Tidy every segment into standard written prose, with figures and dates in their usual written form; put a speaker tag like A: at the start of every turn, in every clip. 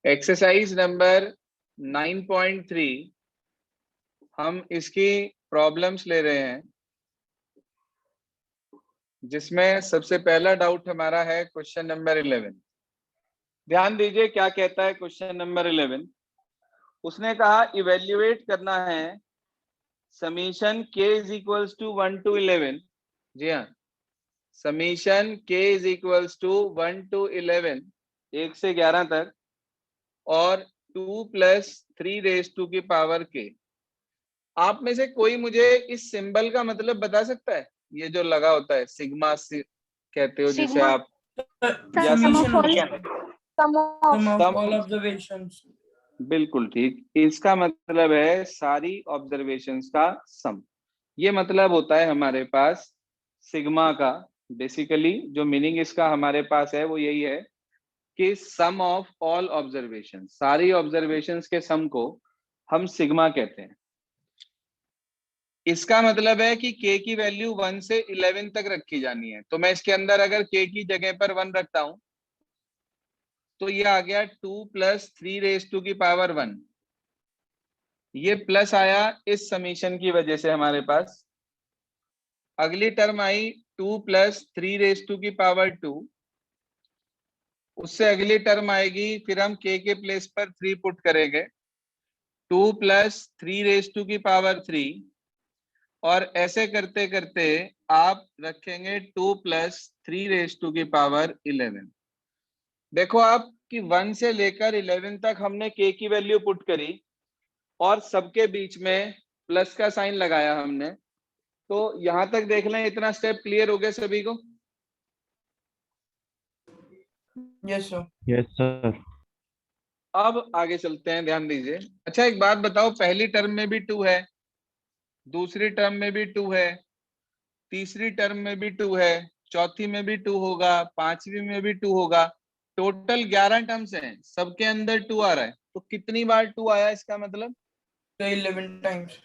A: Exercise number 9.3 हम इसकी problems ले रहे हैं, जिसमें सबसे पहला डाउट हमारा है क्वेश्चन नंबर 11। ध्यान दीजिए क्या कहता है क्वेश्चन नंबर 11। उसने कहा इवेल्युएट करना है summation k is equals to 1 to 11। जी हाँ, summation k is equals to 1 to 11, 1 से 11 तक, और 2 + 3 raised to की पावर k। आप में से कोई मुझे इस सिंबल का मतलब बता सकता है? ये जो लगा होता है सिग्मा कहते हो जिसे
B: सिग्मा
A: आप, या
C: ऑल ऑब्जर्वेशंस।
A: बिल्कुल ठीक, इसका मतलब है सारी ऑब्जर्वेशंस का सम। ये मतलब होता है हमारे पास सिग्मा का। बेसिकली जो मीनिंग इसका हमारे पास है वो यही है कि सम ऑफ ऑल ऑब्जर्वेशन, सारी ऑब्जर्वेशंस के सम को हम सिग्मा कहते हैं। इसका मतलब है कि k की वैल्यू 1 से 11 तक रखी जानी है। तो मैं इसके अंदर अगर k की जगह पर 1 रखता हूं तो ये आ गया 2 + 3 raised to की पावर 1। ये प्लस आया इस समीशन की वजह से हमारे पास। अगली टर्म आई 2 + 3 raised to की पावर 2। उससे अगली टर्म आएगी, फिर हम k के प्लेस पर 3 पुट करेंगे, 2 + 3 raised to की पावर 3, और ऐसे करते करते आप रखेंगे 2 + 3 raised to की पावर 11। देखो आप कि 1 से लेकर 11 तक हमने k की वैल्यू पुट करी और सबके बीच में प्लस का साइन लगाया हमने। तो यहां तक देख लें, इतना स्टेप क्लियर हो गया सभी को?
C: Yes sir.
D: Yes sir.
A: अब आगे चलते हैं, ध्यान दीजिए। अच्छा एक बात बताओ, पहली टर्म में भी 2 है, दूसरी टर्म में भी 2 है, तीसरी टर्म में भी 2 है, चौथी में भी 2 होगा, पांचवी में भी 2 होगा। टोटल 11 टर्म्स हैं, सबके अंदर 2 आ रहा है। तो कितनी बार 2 आया इसका मतलब?
C: तो 11 टाइम्स।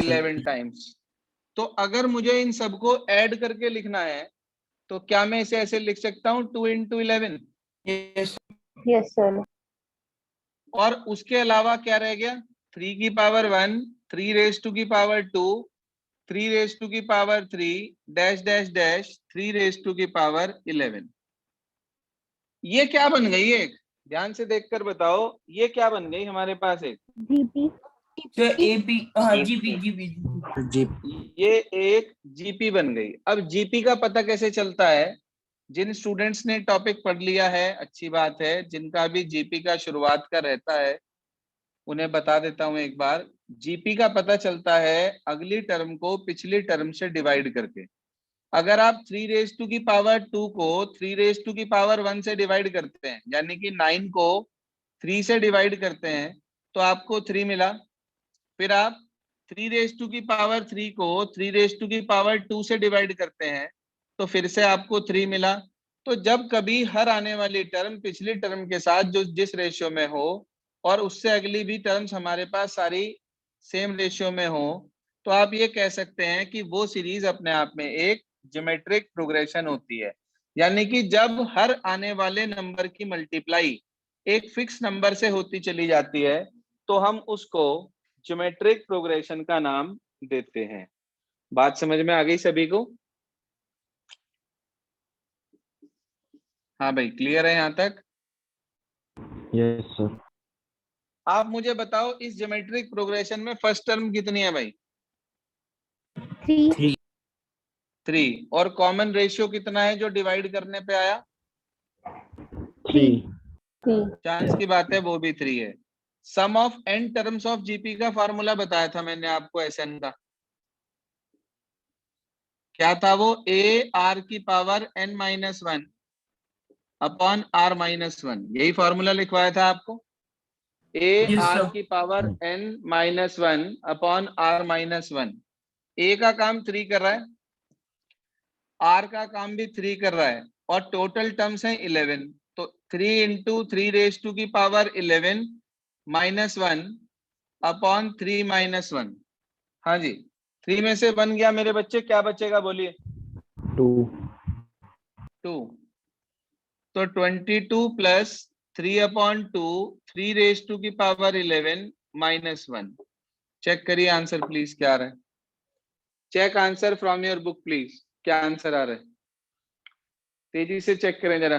A: 11 टाइम्स। तो अगर मुझे इन सबको ऐड करके लिखना है तो क्या मैं इसे ऐसे लिख सकता हूँ 2 × 11?
B: Yes sir.
A: और उसके अलावा क्या रह गया? 3 की पावर 1, 3 raised to की पावर 2, 3 raised to की power 3, dash dash dash 3 raised to की पावर 11। ये क्या बन गई? एक ध्यान से देखकर बताओ, ये क्या बन गई हमारे पास? एक
B: जीपी।
C: तो एपी, हाँ जीपी जीपी।
A: ये एक जीपी बन गई। अब जीपी का पता कैसे चलता है? जिन स्टूडेंट्स ने टॉपिक पढ़ लिया है अच्छी बात है, जिनका भी जीपी का शुरुआत का रहता है उन्हें बता देता हूं एक बार। जीपी का पता चलता है अगली टर्म को पिछली टर्म से डिवाइड करके। अगर आप 3 raised to की पावर 2 को 3 raised to की पावर 1 से डिवाइड करते हैं, यानी कि 9 को 3 से डिवाइड करते हैं, तो आपको 3 मिला। फिर आप 3 raised to की पावर 3 को 3 raised to की पावर 2 से डिवाइड करते हैं, तो फिर से आपको 3 मिला। तो जब कभी हर आने वाली टर्म पिछली टर्म के साथ जो जिस रेशियो में हो, और उससे अगली भी टर्म्स हमारे पास सारी सेम रेशियो में हो, तो आप ये कह सकते हैं कि वो सीरीज अपने आप में एक ज्योमेट्रिक प्रोग्रेशन होती है। यानी कि जब हर आने वाले नंबर की मल्टीप्लाई एक फिक्स नंबर से होती चली जाती है, तो हम उसको ज्योमेट्रिक प्रोग्रेशन का नाम देते हैं। बात समझ में आ गई सभी को? हाँ भाई, क्लियर है यहां तक?
D: Yes sir.
A: आप मुझे बताओ इस ज्योमेट्रिक प्रोग्रेशन में फर्स्ट टर्म कितनी है भाई? 3। और कॉमन रेशियो कितना है जो डिवाइड करने पे आया?
D: 3।
A: चांस की बात है, वो भी 3 है। Sum of n terms of GP का फॉर्मूला बताया था मैंने आपको SN का। क्या था वो? a r की पावर n-1 अपॉन r-1। यही फॉर्मूला लिखवाया था आपको। a r की power n-1 upon r-1। a का काम 3 कर रहा है, r का काम भी 3 कर रहा है, और टोटल टर्म्स है 11। तो 3 × 3 raised to की पावर 11 -1 अपॉन 3 - 1। हाँ जी, 3 में से 1 गया मेरे बच्चे, क्या बचेगा बोलिए?
D: 2।
A: तो 22 + 3/2 3 रेज टू की पावर 11 -1। चेक करिए आंसर प्लीज क्या आ रहा है। Check answer from your book please, क्या आंसर आ रहा है, तेजी से चेक करें जरा।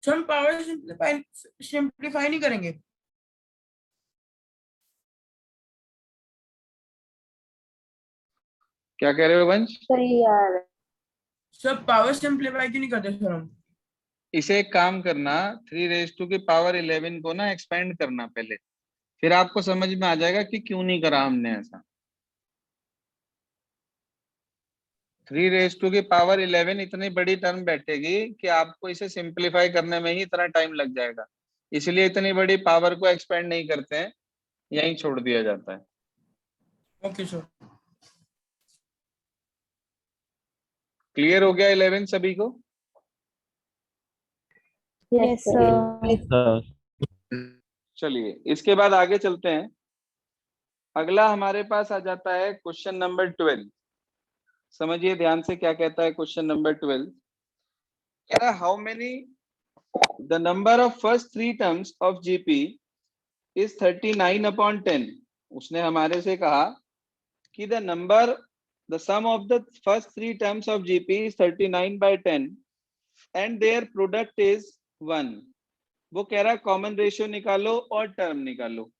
C: सर हम पावर सिंप्लीफाई नहीं करेंगे।
A: क्या कह रहे हो वंश?
B: सही यार।
C: सर पावर सिंप्लीफाई क्यों नहीं करते सर हम?
A: इसे एक काम करना, 3 रेज टू की पावर 11 को ना एक्सपेंड करना पहले, फिर आपको समझ में आ जाएगा कि क्यों नहीं करा हमने ऐसा। 3 रेज टू की पावर 11 इतनी बड़ी टर्म बैठेगी कि आपको इसे सिंप्लीफाई करने में ही इतना टाइम लग जाएगा, इसलिए इतनी बड़ी पावर को एक्सपेंड नहीं करते हैं, यहीं छोड़ दिया जाता है।
C: Okay sir.
A: क्लियर हो गया 11 सभी को?
B: Yes sir.
D: सर।
A: चलिए इसके बाद आगे चलते हैं। अगला हमारे पास आ जाता है क्वेश्चन नंबर 12। समझिए ध्यान से क्या कहता है क्वेश्चन नंबर 12। कह रहा how many the number of first 3 terms of GP is 39/10। उसने हमारे से कहा कि the sum of the first 3 terms of GP is 39/10 and their product is 1। वो कह रहा है कॉमन रेशियो निकालो और टर्म निकालो।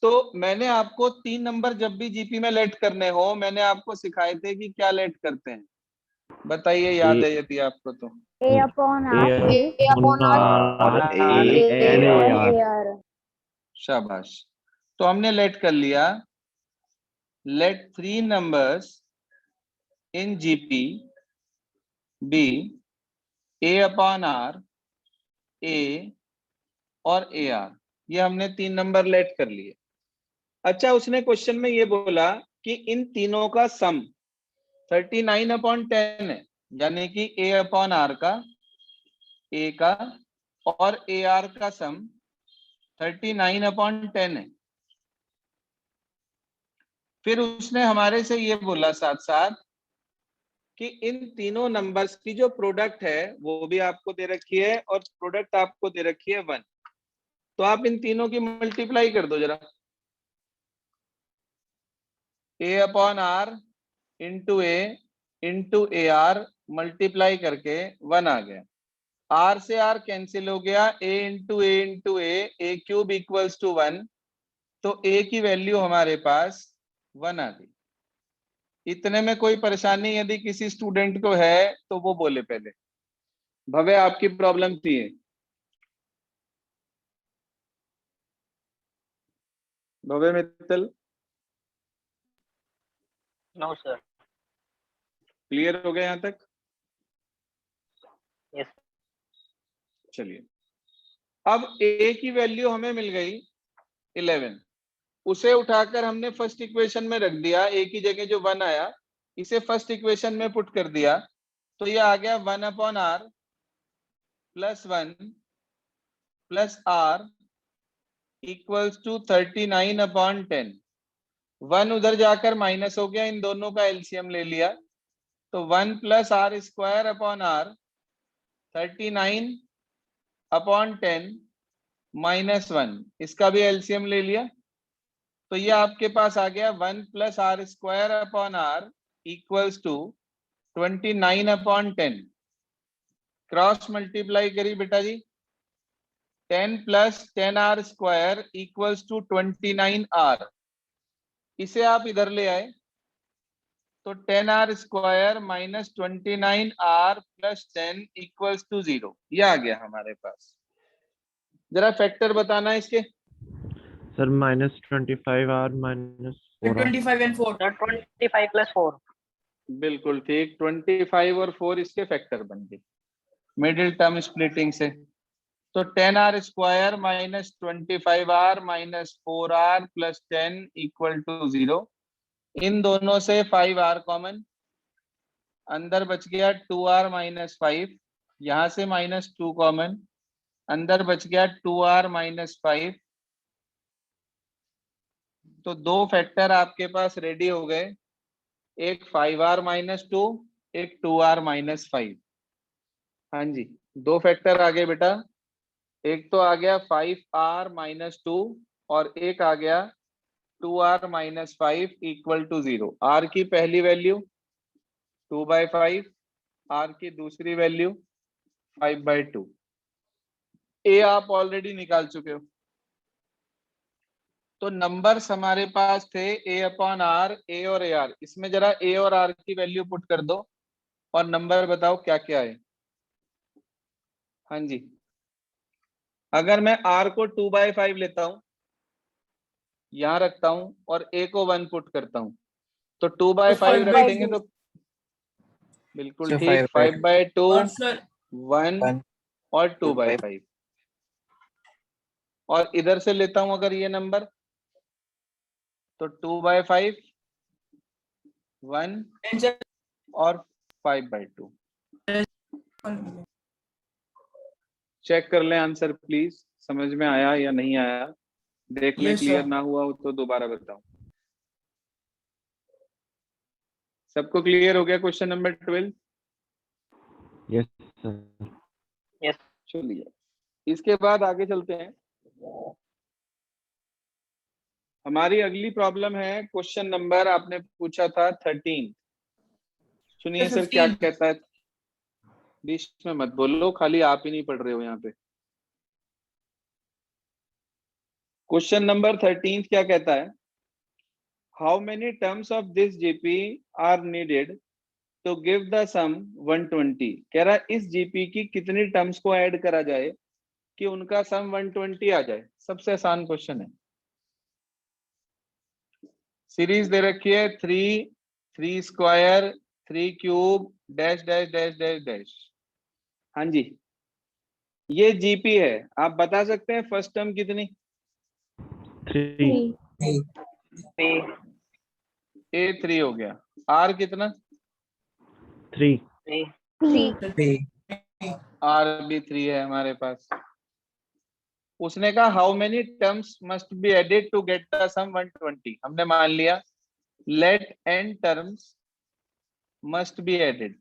A: तो मैंने आपको 3 नंबर जब भी जीपी में लेट करने हो, मैंने आपको सिखाए थे कि क्या लेट करते हैं, बताइए याद है यदि आपको तो।
B: A upon R,
D: A upon R,
B: A
D: and
B: plus
D: AR।
B: AR।
A: शाबाश। तो हमने लेट कर लिया, let 3 numbers in GP be A upon R, A और AR। ये हमने 3 नंबर लेट कर लिए। अच्छा, उसने क्वेश्चन में ये बोला कि इन तीनों का सम 39/10 है, यानी कि A अपॉन R का, A का और AR का सम 39/10 है। फिर उसने हमारे से ये बोला साथ साथ कि इन तीनों नंबर्स की जो प्रोडक्ट है वो भी आपको दे रखी है और प्रोडक्ट आपको दे रखी है 1। तो आप इन तीनों की मल्टीप्लाई कर दो जरा। A upon R into A into AR multiply करके 1 आ गया। R से R कैंसिल हो गया, A into A cube equals to 1। तो A की वैल्यू हमारे पास 1 आ गई। इतने में कोई परेशानी यदि किसी स्टूडेंट को है तो वो बोले पहले। भव्य आपकी प्रॉब्लम थी? Bhavya Mittal?
E: No sir.
A: Clear हो गया यहाँ तक?
E: यस।
A: चलिए, अब A की वैल्यू हमें मिल गई 11। उसे उठाकर हमने फर्स्ट इक्वेशन में रख दिया, A की जगह जो 1 आया इसे फर्स्ट इक्वेशन में पुट कर दिया। तो ये आ गया 1 upon R plus 1 plus R equals to 39/10। 1 उधर जाकर माइनस हो गया, इन दोनों का एलसीएम ले लिया। तो 1 plus R square upon R 39/10 minus 1, इसका भी एलसीएम ले लिया। तो ये आपके पास आ गया 1 plus R square upon R equals to 29/10। Cross multiply करी बेटा जी, 10 plus 10R square equals to 29R। इसे आप इधर ले आए तो 10R square minus 29R plus 10 equals to 0। ये आ गया हमारे पास। जरा फैक्टर बताना इसके।
D: Sir -25R -4R।
C: 25 and 4।
E: Sir 25 + 4।
A: बिल्कुल ठीक, 25 और 4 इसके फैक्टर बन गए मिडिल टर्म स्प्लिटिंग से। तो 10R square minus 25R minus 4R plus 10 equal to 0। इन दोनों से 5R कॉमन, अंदर बच गया 2R माइनस 5। यहां से -2 कॉमन, अंदर बच गया 2R माइनस 5। तो दो फैक्टर आपके पास रेडी हो गए। एक 5r माइनस 2, एक 2r माइनस 5। हाँ जी, दो फैक्टर आ गए बेटा, एक तो आ गया 5r माइनस 2 और एक आ गया 2r minus 5 equal to 0। r की पहली वैल्यू 2/5, r की दूसरी वैल्यू 5/2। ए आप ऑलरेडी निकाल चुके हो। तो नंबर्स हमारे पास थे a अपॉन आर, ए और ए आर। इसमें जरा ए और आर की वैल्यू पुट कर दो और नंबर बताओ क्या क्या है। हाँ जी, अगर मैं r को 2/5 लेता हूं, यहां रखता हूं और a को 1 पुट करता हूं, तो 2/5
C: 5/2
A: रखेंगे तो बिल्कुल ठीक, 5/2,
C: और सर
A: 1 और 2/5। और इधर से लेता हूं अगर ये नंबर, तो 2/5, 1 और 5/2। चेक कर लें आंसर प्लीज, समझ में आया या नहीं आया, देख लें।
C: Yes,
A: clear
C: sir.
A: ना हुआ हो तो दोबारा बताओ। सबको क्लियर हो गया question number 12?
D: Yes sir.
E: Yes.
A: चलिए इसके बाद आगे चलते हैं। हमारी अगली प्रॉब्लम है क्वेश्चन नंबर, आपने पूछा था 13। सुनिए सर क्या
C: 15.
A: कहता है। बीच में मत बोलो, खाली आप ही नहीं पढ़ रहे हो यहाँ पे। क्वेश्चन नंबर 13 क्या कहता है, how many terms of this GP are needed to give the sum 120। कह रहा है इस जीपी की कितनी टर्म्स को ऐड करा जाए कि उनका सम 120 आ जाए। सबसे आसान क्वेश्चन है। सीरीज दे रखी है 3, 3 square, 3 cube, dash dash dash dash dash. हाँ जी, ये जीपी है। आप बता सकते हैं फर्स्ट टर्म कितनी?
D: 3।
E: P.
A: ए 3 हो गया। आर कितना?
D: 3।
E: P.
A: आर भी 3 है हमारे पास। उसने कहा how many terms must be added to get the sum 120। हमने मान लिया let n terms must be added.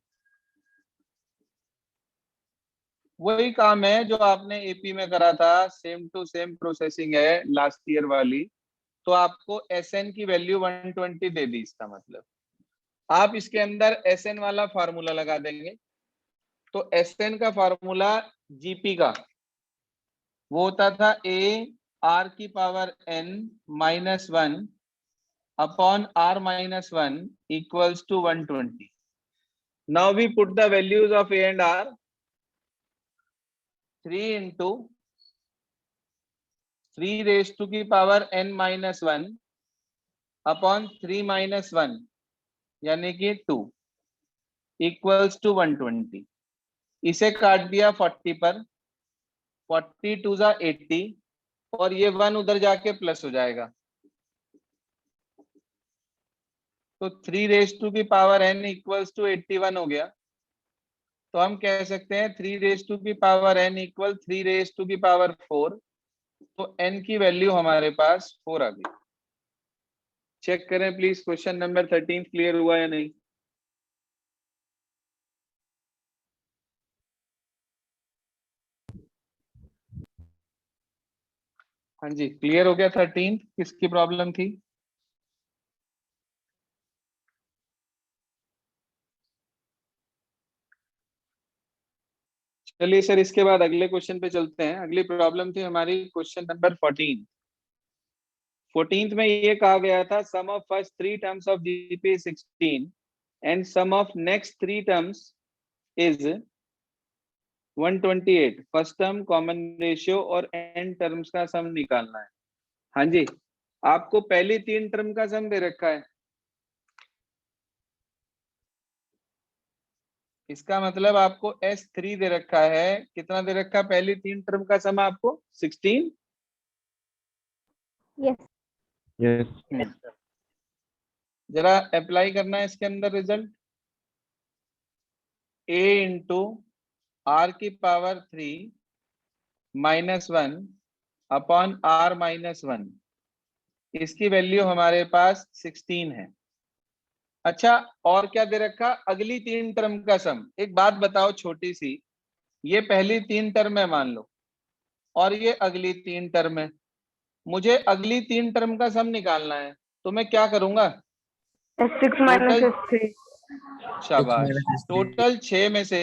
A: वही काम है जो आपने एपी में करा था, सेम टू सेम प्रोसेसिंग है लास्ट ईयर वाली। तो आपको एसएन की वैल्यू 120 दे दी। इसका मतलब आप इसके अंदर एसएन वाला फार्मूला लगा देंगे। तो एसएन का फार्मूला जीपी का वो होता था ए आर की power n minus 1 upon R minus 1 equals to 120। Now we put the values of A and R. 3 into 3 raise to की power n minus 1 upon 3 minus 1 यानी कि 2 इक्वल्स टू 120। इसे काट दिया 40 पर, 40 टू जा 80 और ये 1 उधर जाके प्लस हो जाएगा। तो 3 रेज टू की पावर n इक्वल्स टू 81 हो गया। तो हम कह सकते हैं 3 रेज टू की power n equal 3 raise to की पावर 4। तो n की वैल्यू हमारे पास 4 आ गई। चेक करें प्लीज क्वेश्चन नंबर 13 क्लियर हुआ या नहीं। हाँ जी, क्लियर हो गया। 13 किसकी प्रॉब्लम थी? चलिए सर इसके बाद अगले क्वेश्चन पे चलते हैं। अगली प्रॉब्लम थी हमारी क्वेश्चन नंबर 14। 14th में ये कहा गया था sum of first 3 terms of GP 16 and sum of next 3 terms is 128। First term, common ratio और एन टर्म्स का सम निकालना है। हाँ जी, आपको पहली 3 टर्म का सम दे रखा है। इसका मतलब आपको S3 दे रखा है। कितना दे रखा है पहली 3 टर्म का सम आपको? 16।
B: Yes
D: yes.
E: Yes, sir.
A: जरा अप्लाई करना है इसके अंदर रिजल्ट। a इंटू आर की power 3 minus 1 upon R minus 1। इसकी वैल्यू हमारे पास 16 है। अच्छा, और क्या दे रखा? अगली 3 टर्म का सम। एक बात बताओ छोटी सी, ये पहली 3 टर्म है मान लो, और ये अगली 3 टर्म है। मुझे अगली 3 टर्म का सम निकालना है, तो मैं क्या करूंगा?
B: S6 minus
A: total,
B: S3.
A: शाबाश, टोटल 6 में से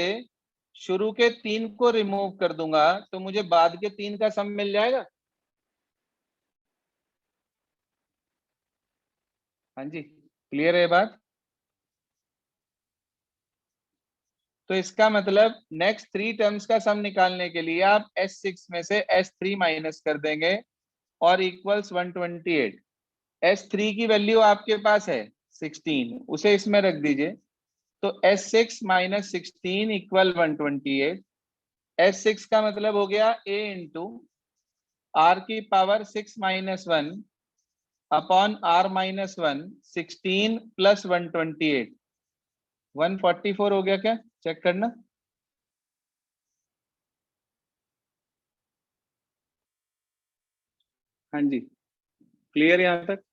A: शुरू के 3 को रिमूव कर दूंगा, तो मुझे बाद के 3 का सम मिल जाएगा। हाँ जी, क्लियर है बात? तो इसका मतलब नेक्स्ट 3 टर्म्स का सम निकालने के लिए आप S6 में से S3 माइनस कर देंगे और इक्वल्स 128। S3 की वैल्यू आपके पास है 16, उसे इसमें रख दीजिए। तो S6 माइनस 16 इक्वल 128। S6 का मतलब हो गया A इंटू R की power 6 minus 1 upon R minus 1, 16 plus 128, 144 हो गया क्या? चेक करना। हाँ जी, क्लियर यहां तक?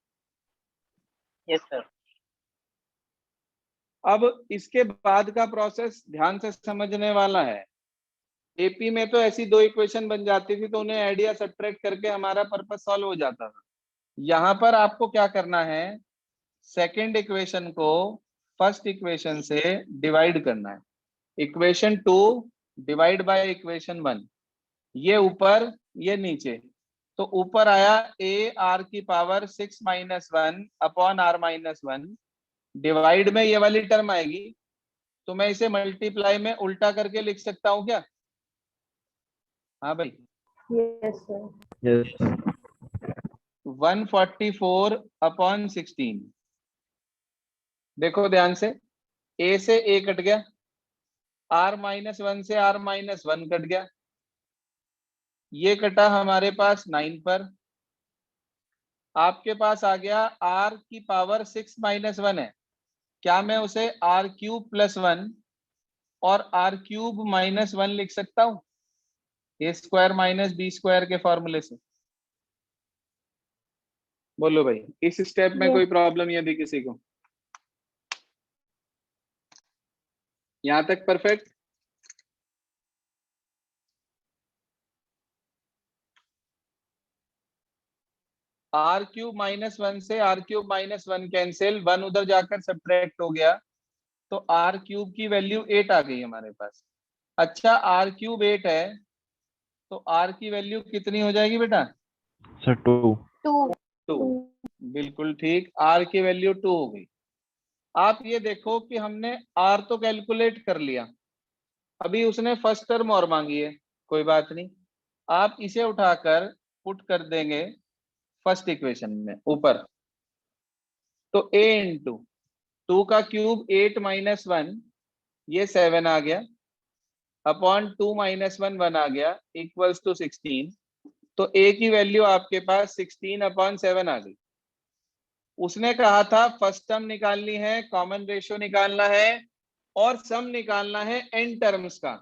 E: Yes, sir.
A: अब इसके बाद का प्रोसेस ध्यान से समझने वाला है। एपी में तो ऐसी 2 इक्वेशन बन जाती थी, तो उन्हें आइडिया सब्ट्रैक्ट करके हमारा पर्पस सॉल्व हो जाता था। यहाँ पर आपको क्या करना है? सेकंड इक्वेशन को फर्स्ट इक्वेशन से डिवाइड करना है। इक्वेशन 2 डिवाइड बाय इक्वेशन 1, ये ऊपर ये नीचे। तो ऊपर आया ए आर की power 6 minus 1 upon R minus 1, divide में ये वाली टर्म आएगी, तो मैं इसे मल्टीप्लाई में उल्टा करके लिख सकता हूं क्या? हाँ भाई,
B: Yes, sir.
D: Yes, sir.
A: 144 upon 16। देखो ध्यान से, ए से ए कट गया, आर माइनस 1 से आर माइनस 1 कट गया, ये कटा हमारे पास 9 पर। आपके पास आ गया आर की पावर 6 माइनस 1 है, क्या मैं उसे आर क्यूब प्लस 1 और आर क्यूब माइनस 1 लिख सकता हूं ए स्क्वायर माइनस बी स्क्वायर के फॉर्मूले से? बोलो भाई, इस स्टेप में
B: Yes.
A: कोई प्रॉब्लम यदि किसी को? यहां तक परफेक्ट? आर क्यूब माइनस 1 से आर क्यूब माइनस 1 कैंसिल, 1 उधर जाकर सब्ट्रैक्ट हो गया, तो आर क्यूब की वैल्यू 8 आ गई हमारे पास। अच्छा, आर क्यूब 8 है, तो आर की वैल्यू कितनी हो जाएगी बेटा?
D: Sir, 2.
A: 2। बिल्कुल ठीक, आर की वैल्यू 2 हो गई। आप ये देखो कि हमने आर तो कैलकुलेट कर लिया, अभी उसने फर्स्ट टर्म और मांगी है, कोई बात नहीं, आप इसे उठाकर पुट कर देंगे फर्स्ट इक्वेशन में ऊपर। तो a इंटू 2 का क्यूब 8 माइनस 1, ये 7 आ गया, अपॉन 2 माइनस 1, 1 आ गया, इक्वल्स टू 16। तो a की वैल्यू आपके पास 16 अपॉन 7 आ गई। उसने कहा था फर्स्ट टर्म निकालनी है, कॉमन रेशियो निकालना है और सम निकालना है n टर्म्स का।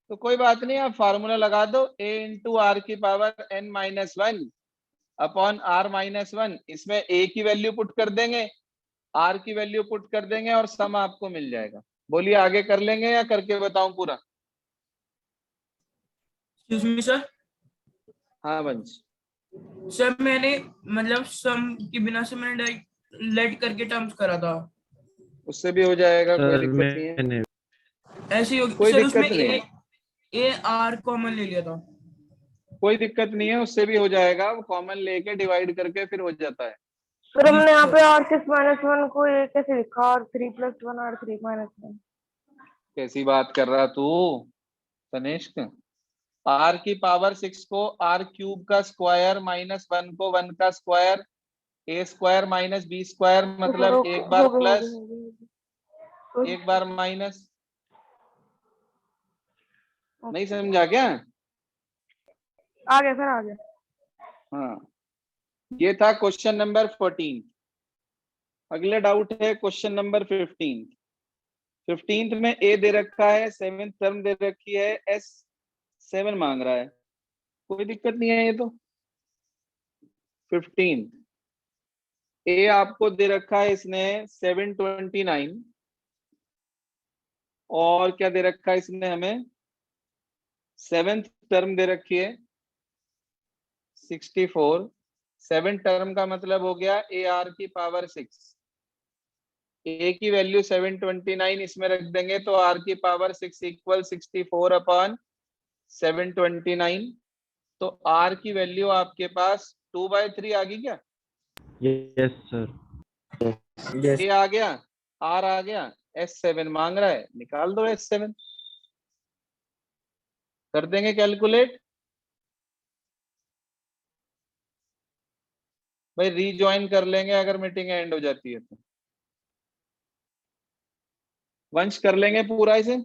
A: तो कोई बात नहीं, आप फार्मूला लगा दो, a इंटू आर की power n minus 1 upon R minus 1, इसमें a की वैल्यू पुट कर देंगे, r की वैल्यू पुट कर देंगे और सम आपको मिल जाएगा। बोलिए, आगे कर लेंगे या करके बताऊं पूरा?
C: Excuse me, sir.
A: हाँ वंश।
C: सर मैंने मतलब सम के बिना से मैंने डायरेक्ट लेट करके टर्म्स करा था।
A: उससे भी हो जाएगा, कोई
D: Sir,
A: दिक्कत नहीं है।
D: मैंने
C: ऐसे ही
A: कोई
C: सर उसमें
A: दिक्कत नहीं है,
C: ए आर कॉमन ले लिया था।
A: कोई दिक्कत नहीं है, उससे भी हो जाएगा, वो कॉमन लेके डिवाइड करके फिर हो जाता है।
B: फिर हमने यहाँ पे R6 minus 1 को ये कैसे लिखा? R3 plus 1 R3 minus 1.
A: कैसी बात कर रहा तू तनिष्क? आर की पावर 6 को आर क्यूब का स्क्वायर माइनस 1 को 1 का स्क्वायर, ए स्क्वायर माइनस बी स्क्वायर, मतलब एक बार
B: हो गया
A: प्लस एक बार माइनस। नहीं समझा क्या?
B: आ गया सर, आ गया.
A: हाँ, ये था क्वेश्चन नंबर 14। अगला डाउट है क्वेश्चन नंबर 15। 15 में ए दे रखा है, 7th टर्म दे रखी है, S7 मांग रहा है, कोई दिक्कत नहीं है ये तो। 15 ए आपको दे रखा है इसने 729 और क्या दे रखा है इसने हमें 7th टर्म दे रखी है 64। 7 टर्म का मतलब हो गया ए आर की पावर 6। ए की वैल्यू 729 इसमें रख देंगे तो आर की पावर 6 इक्वल 64 अपॉन 729। तो आर की वैल्यू आपके पास 2/3 आ गई क्या?
D: Yes, sir.
A: ए आ गया, आर आ गया, S7 मांग रहा है, निकाल दो S7, कर देंगे कैलकुलेट। भाई रीज्वाइन कर लेंगे अगर मीटिंग एंड हो जाती है तो। वंश कर लेंगे पूरा इसे।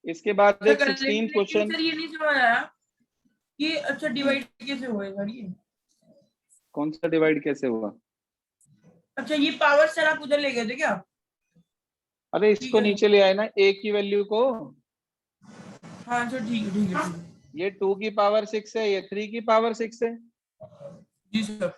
A: इसके बाद एक 16 क्वेश्चन।
C: सर ये नहीं समझ आया कि अच्छा डिवाइड कैसे हुआ सर ये?
A: कौन सा डिवाइड कैसे हुआ?
C: अच्छा ये पावर सर आप उधर ले गए थे क्या?
A: अरे इसको नीचे ले आए ना, ए की वैल्यू को।
C: हाँ सर ठीक है ठीक है
A: ये 2 की पावर 6 है, ये 3 की पावर 6 है।
C: जी सर।